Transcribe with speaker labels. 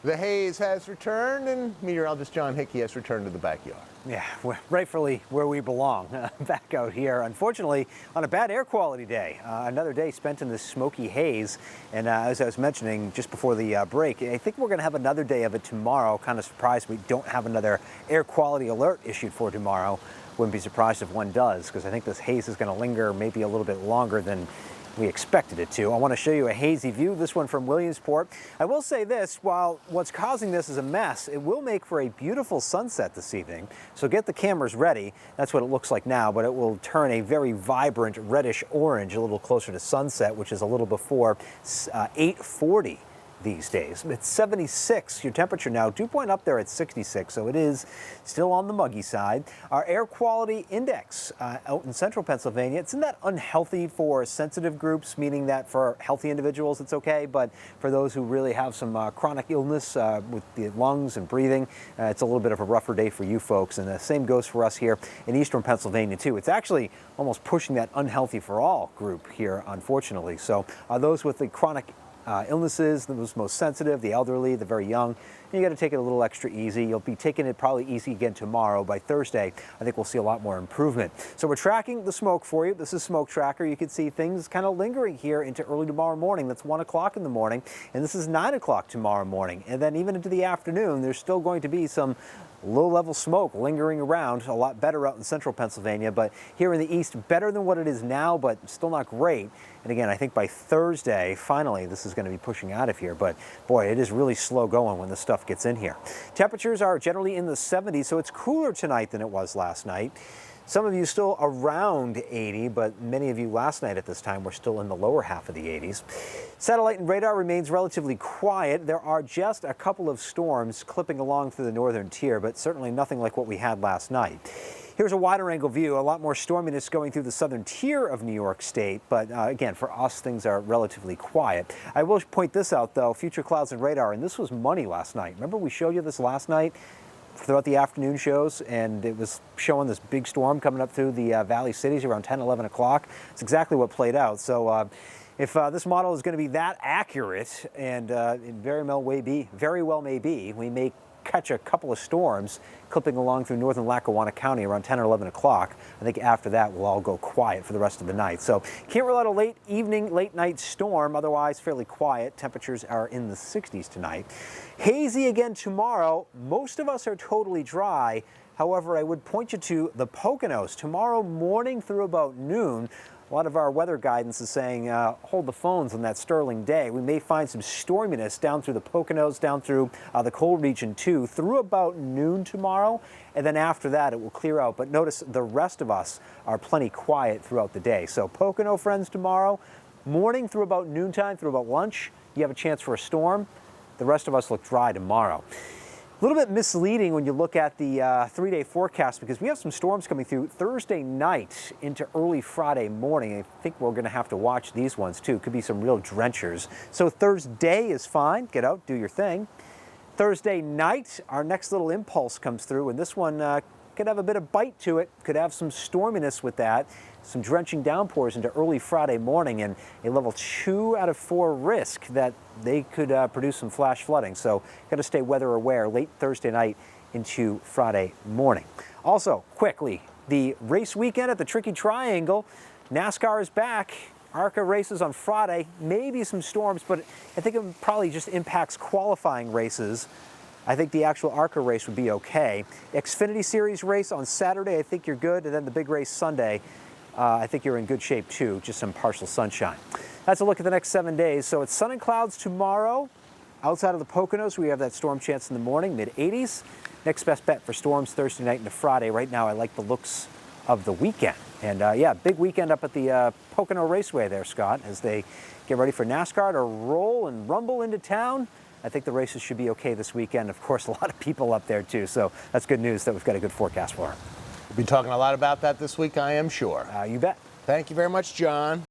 Speaker 1: The haze has returned, and meteorologist John Hickey has returned to the backyard.
Speaker 2: Yeah, we're rightfully where we belong, back out here. Unfortunately, on a bad air quality day, another day spent in this smoky haze. And as I was mentioning just before the break, I think we're going to have another day of it tomorrow. Kind of surprised we don't have another air quality alert issued for tomorrow. Wouldn't be surprised if one does, because I think this haze is going to linger maybe a little bit longer than we expected it to. I want to show you a hazy view, this one from Williamsport. I will say this, while what's causing this is a mess, it will make for a beautiful sunset this evening. So get the cameras ready. That's what it looks like now, but it will turn a very vibrant reddish orange a little closer to sunset, which is a little before 8:40. These days. It's 76, your temperature now, dew point up there at 66, so it is still on the muggy side. Our air quality index out in central Pennsylvania, it's in that unhealthy for sensitive groups, meaning that for healthy individuals it's okay, but for those who really have some chronic illness with the lungs and breathing, it's a little bit of a rougher day for you folks, and the same goes for us here in eastern Pennsylvania too. It's actually almost pushing that unhealthy for all group here, unfortunately. So those with the chronic illnesses, those most sensitive, the elderly, the very young, you got to take it a little extra easy. You'll be taking it probably easy again tomorrow. By Thursday, I think we'll see a lot more improvement. So we're tracking the smoke for you. This is Smoke Tracker. You can see things kind of lingering here into early tomorrow morning. That's 1 o'clock in the morning, and this is 9 o'clock tomorrow morning. And then even into the afternoon, there's still going to be some low-level smoke lingering around. A lot better out in central Pennsylvania, but here in the east, better than what it is now, but still not great. And again, I think by Thursday, finally, this is going to be pushing out of here. But boy, it is really slow going when this stuff gets in here. Temperatures are generally in the 70s, so it's cooler tonight than it was last night. Some of you still around 80, but many of you last night at this time were still in the lower half of the 80s. Satellite and radar remains relatively quiet. There are just a couple of storms clipping along through the northern tier, but certainly nothing like what we had last night. Here's a wider angle view, a lot more storminess going through the southern tier of New York State, but again, for us, things are relatively quiet. I will point this out, though, future clouds and radar, and this was money last night. Remember we showed you this last night throughout the afternoon shows, and it was showing this big storm coming up through the valley cities around 10, 11 o'clock. It's exactly what played out. So if this model is going to be that accurate, and it very well may be, we may catch a couple of storms clipping along through northern Lackawanna County around 10 or 11 o'clock. I think after that we'll all go quiet for the rest of the night. So can't rule out a late evening, late night storm, otherwise fairly quiet. Temperatures are in the 60s tonight. Hazy again tomorrow. Most of us are totally dry. However, I would point you to the Poconos tomorrow morning through about noon. A lot of our weather guidance is saying hold the phones on that sterling day. We may find some storminess down through the Poconos, down through the cold region too, through about noon tomorrow. And then after that, it will clear out. But notice the rest of us are plenty quiet throughout the day. So Pocono friends tomorrow, morning through about noontime, through about lunch, you have a chance for a storm. The rest of us look dry tomorrow. A little bit misleading when you look at the three-day forecast, because we have some storms coming through Thursday night into early Friday morning. I think we're going to have to watch these ones too. Could be some real drenchers. So Thursday is fine. Get out, do your thing. Thursday night, our next little impulse comes through, and this one could have a bit of bite to it. Could have some storminess with that. Some drenching downpours into early Friday morning, and a level 2 out of 4 risk that they could produce some flash flooding. So got to stay weather aware late Thursday night into Friday morning. Also, quickly, the race weekend at the Tricky Triangle. NASCAR is back. ARCA races on Friday. Maybe some storms, but I think it probably just impacts qualifying races. I think the actual ARCA race would be okay. Xfinity Series race on Saturday, I think you're good. And then the big race Sunday, I think you're in good shape too, just some partial sunshine. That's a look at the next 7 days. So it's sun and clouds tomorrow. Outside of the Poconos, we have that storm chance in the morning, mid-80s. Next best bet for storms Thursday night into Friday. Right now, I like the looks of the weekend. And yeah, big weekend up at the Pocono Raceway there, Scott, as they get ready for NASCAR to roll and rumble into town. I think the races should be okay this weekend. Of course, a lot of people up there too. So that's good news that we've got a good forecast for them.
Speaker 1: We'll be talking a lot about that this week, I am sure.
Speaker 2: You bet.
Speaker 1: Thank you very much, John.